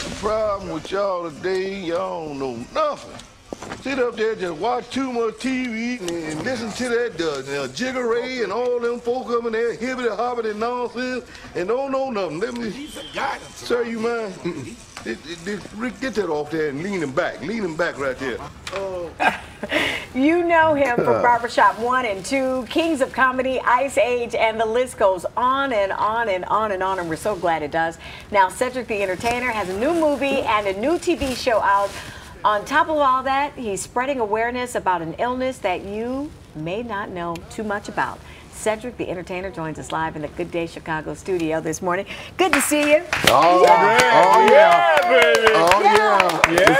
the problem with y'all today? Y'all don't know nothing. Sit up there, just watch too much TV and listen to that Jigger Ray and all them folk up in there, hibbity-hobbity nonsense, and don't know nothing. Let me, sir, you mind? Rick, get that off there and lean him back. Lean him back right there. You know him from Barbershop 1 and 2, Kings of Comedy, Ice Age, and the list goes on and on and on and on, and we're so glad it does. Now, Cedric the Entertainer has a new movie and a new TV show out. On top of all that, he's spreading awareness about an illness that you may not know too much about. Cedric the Entertainer joins us live in the Good Day Chicago studio this morning. Good to see you. Oh, yeah, baby. Oh, yeah.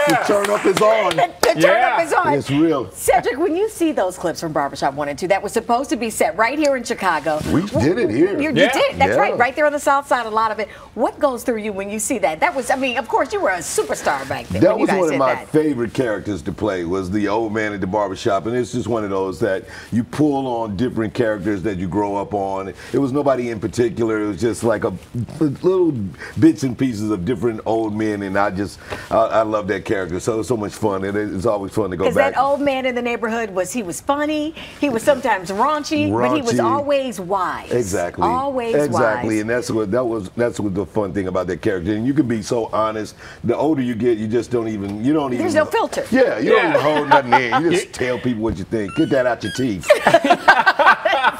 The turn up is on. The turn up is on. It's real. Cedric, when you see those clips from Barbershop 1 and 2, that was supposed to be set right here in Chicago. We did it here. You did. That's right there on the south side, a lot of it. What goes through you when you see that? That was, I mean, of course, you were a superstar back then. That was one of my favorite characters to play, was the old man at the barbershop. And it's just one of those that you pull on different characters that you grow up on. It was nobody in particular. It was just like a little bits and pieces of different old men, and I love that character. So it was so much fun, and it's always fun to go back. Because that old man in the neighborhood he was funny. He was sometimes raunchy, but he was always wise. Exactly. Always wise. Exactly, and that's what the fun thing about that character. And you can be so honest. The older you get, you just don't even. There's no filter. Yeah, you don't even hold nothing in. You just tell people what you think. Get that out your teeth.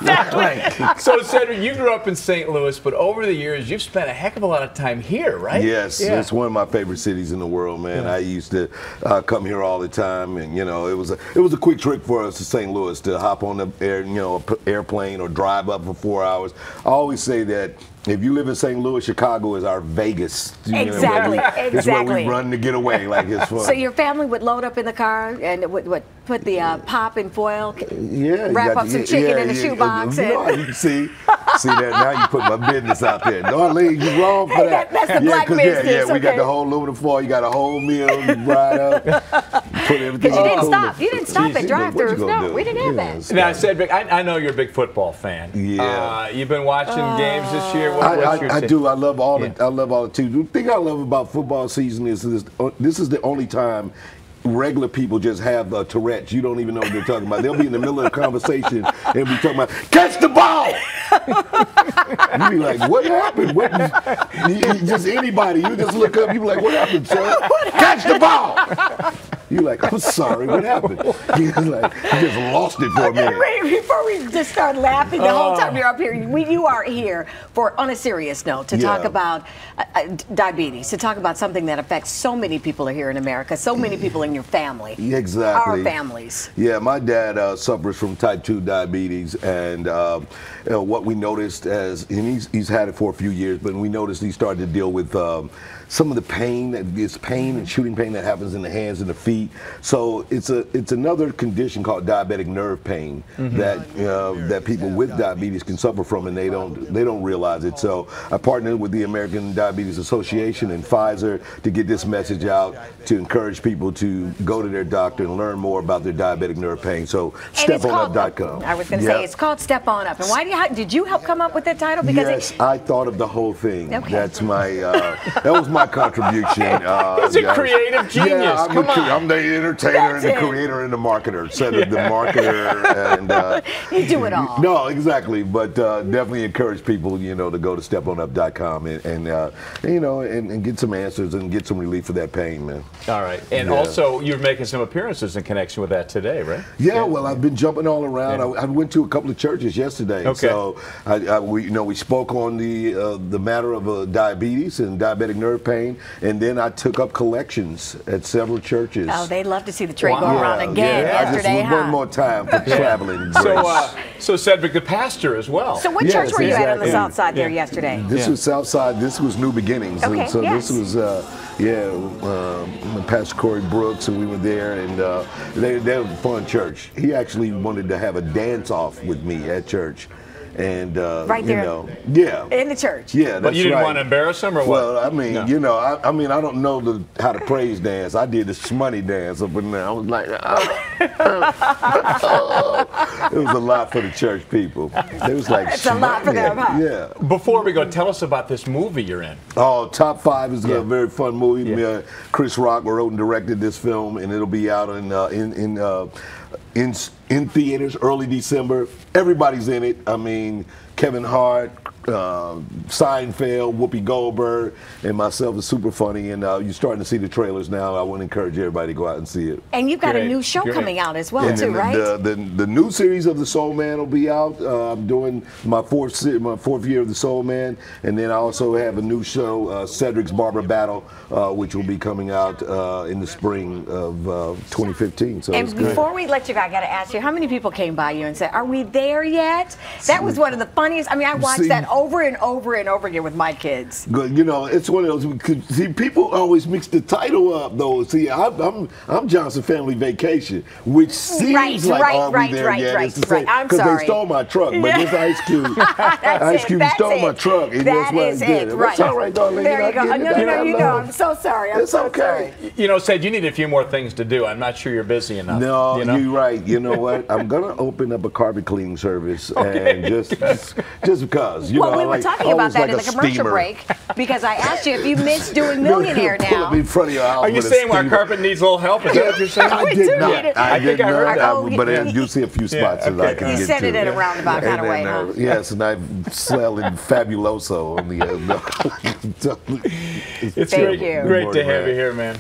Exactly. So, Cedric, you grew up in St. Louis, but over the years, you've spent a heck of a lot of time here, right? Yes, it's one of my favorite cities in the world, man. I used to come here all the time, and it was a quick trip for us to St. Louis to hop on the airplane or drive up for 4 hours. I always say that if you live in St. Louis, Chicago is our Vegas. Exactly. It's where we run to get away. Like, it's fun. So your family would load up in the car and would put the pop in foil, wrap up some chicken in a shoebox. You see that now you put my business out there. Darlene, you wrong for that. That's the black business. We got the whole aluminum foil. You got a whole meal, you ride up, put everything. Because you didn't stop. You didn't stop at drive-thrus. No, we didn't have that. Now, Cedric, I know you're a big football fan. Yeah. You've been watching games this year. I do. I love all the teams. The thing I love about football season is this is the only time regular people just have Tourette's. You don't even know what they're talking about. They'll be in the middle of a conversation and be talking about, catch the ball! You be like, what happened? Just anybody. You just look up, you be like, what happened, sir? Catch the ball! You're like, I'm sorry, what happened? You just lost it for a minute. Before we just start laughing the whole time you're up here, you are here on a serious note to talk about diabetes, to talk about something that affects so many people here in America, so many people in your family. Exactly. Our families. Yeah, my dad suffers from type 2 diabetes, and what we noticed and he's had it for a few years, but we noticed he started to deal with some of the pain, and shooting pain that happens in the hands and the feet. So it's another condition called diabetic nerve pain that people with diabetes can suffer from, and they don't realize it. So I partnered with the American Diabetes Association and Pfizer to get this message out to encourage people to go to their doctor and learn more about their diabetic nerve pain. So steponup.com. I was going to say it's called Step On Up. And did you help come up with that title? Because yes, I thought of the whole thing. Okay. That's my that was my contribution. He's a creative genius. Yeah, I'm the entertainer and the creator and the marketer. Cedric the marketer, and you do it all. No, exactly. But definitely encourage people, to go to steponup.com and get some answers and get some relief for that pain, man. All right. And also, you're making some appearances in connection with that today, right? Yeah. Well, I've been jumping all around. I went to a couple of churches yesterday. Okay. So we spoke on the matter of diabetes and diabetic nerve pain, and then I took up collections at several churches. Oh, they'd love to see the train go around again yesterday. Just one more time for traveling. So Cedric, the pastor as well. So what church were you at on the south side there yesterday? This was south side. This was New Beginnings. Okay. So this was Pastor Corey Brooks, and we were there, and they were a fun church. He actually wanted to have a dance off with me at church. and Right there. you know, yeah, In the church. yeah. That's But you didn't right. want to embarrass him, or what? Well, I mean, No. you know, I mean, I don't know how to praise dance. I did the shmoney dance up in there. I was like, it was a lot for the church people. It was like, It's a lot for them, huh? Yeah. Before we go, tell us about this movie you're in. Oh, Top 5 is a very fun movie. Yeah. Chris Rock wrote and directed this film, and it'll be out in theaters early December. Everybody's in it. I mean, Kevin Hart, Seinfeld, Whoopi Goldberg, and myself is super funny. And you're starting to see the trailers now. I want to encourage everybody to go out and see it. And you've got a Great. new show Great. coming out as well, And too, then right? the new series of The Soul Man will be out. I'm doing my fourth year of The Soul Man, and then I also have a new show, Cedric's Barber Battle, which will be coming out in the spring of 2015. So And it's good. before we let you go, I got to ask you, how many people came by you and said, "Are we there yet?" That was one of the funniest. I mean, I watched that over and over and over again with my kids. Good, you know, it's one of those. See, people always mix the title up, though. See, I'm Johnson Family Vacation, which seems like are we there yet? It's the same, I'm because sorry. they stole my truck, but this Ice Cube, Ice Cube stole my truck, and that's why I did it. Right. It's all right, darling. There you go. I get it. No, you know, I'm so sorry. I'm It's so okay. sorry. You know, Sid, you need a few more things to do. I'm not sure you're busy enough. No, you know? you're right. You know what? I'm gonna open up a carpet cleaning service, and just because. You Well, know, we were like, talking about always that like in a the commercial steamer. break because I asked you if you miss doing Millionaire Pull now. up in front of your house Are you with a saying our steamer. carpet needs a little help? Is that what you're saying? I We do did not. need it. I think did I heard not. that. Oh, But I do see a few spots that I okay. can You get said to. it in a roundabout kind of way, huh? Yes, and I'm selling Fabuloso on the. It's Thank great, you. great to have you here, man.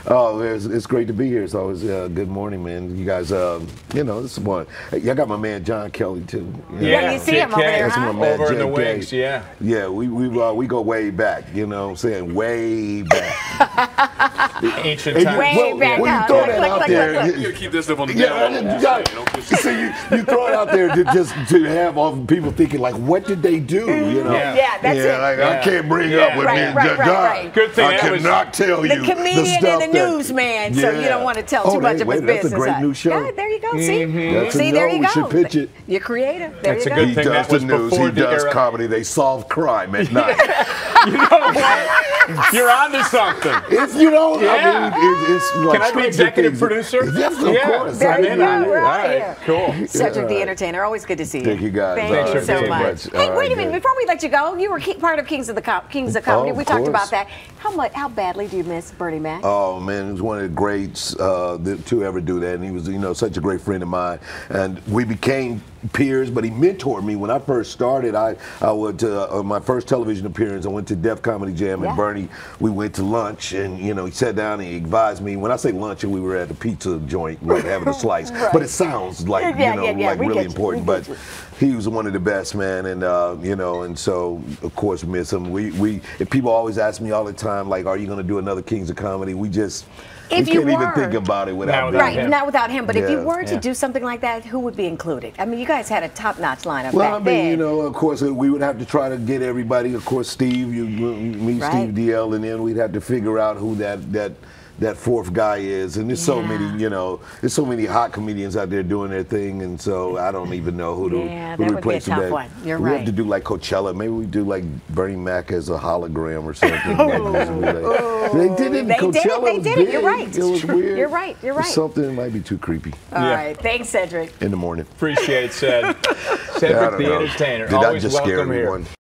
Oh, it's great to be here. It's always good morning, man. You guys, you know, this is one. Y'all got my man John Kelly too. Yeah, you see him over there, That's huh? my man, Over in the JK. wings, yeah. Yeah, we go way back. You know what I'm saying? Way back. Ancient And times. Way back when you now. throw Look, that look, out look, there, look, look. You gotta keep this up on the yeah, down. you got it. See, you throw it out there to just to have all the people thinking like, what did they do? You know? Yeah, that's it. Like, Yeah. I can't bring Yeah. up with Right, me. right, John, right. Good thing I that was- cannot tell The you comedian stuff and the that- newsman, so you don't want to tell too much of his That's business. a great new show. Yeah, there you go. See, That's see, a there no. you We go. should pitch it. You're creative. There That's you a go. good He thing does that was the news. before He the does era. comedy. They solve crime at night. You know what? You're onto something. It's, you know, Yeah. I mean, it's like Can I be Stranger executive Things. producer? Yes, of Yeah. course. There I you mean, go. yeah. We're All out right, here. cool. Cedric the Entertainer. Always good to see you. Thank you, guys. Thank Thanks you for so being much. here. Hey, All wait a right, minute. good. Before we let you go, you were part of Kings of Comedy. Oh, We of talked course. about that. How badly do you miss Bernie Mac? Oh man, he was one of the greats to ever do that, and he was, you know, such a great friend of mine. And we became peers, but he mentored me when I first started. I went to my first television appearance. I went to Def Comedy Jam, Yeah. and Bernie. We went to lunch, and you know, he sat down and he advised me. When I say lunch, we were at the pizza joint, like having a slice. Right. But it sounds like Yeah, you know, yeah, like we really get you, important. we But get you. he was one of the best, man, and you know, and so of course miss him. We if people always ask me all the time, like, are you going to do another Kings of Comedy? We just If we you can't even were- think about it without Now, being Right, him. not without him. But if you Yeah. were to Yeah. do something like that, who would be included? I mean, you guys had a top-notch lineup Well, back I mean, then. you know, of course, we would have to try to get everybody. Of course, Steve, me, Right. Steve DL, and then we'd have to figure out who that fourth guy is. And there's so Yeah. many, you know, there's so many hot comedians out there doing their thing, and so I don't even know who to Yeah, who that to would be a replace tough that. one. You're we right. have to do like Coachella. Maybe we do like Bernie Mac as a hologram or something. They did it. In They did it, Coachella. they was did it. You're big. right. It was weird. You're right, you're right. Something might be too creepy All Yeah. right. Thanks, Cedric. in the morning. Appreciate it, Ced. I Cedric don't the know. Entertainer. Did I Always just scare welcome here. everyone?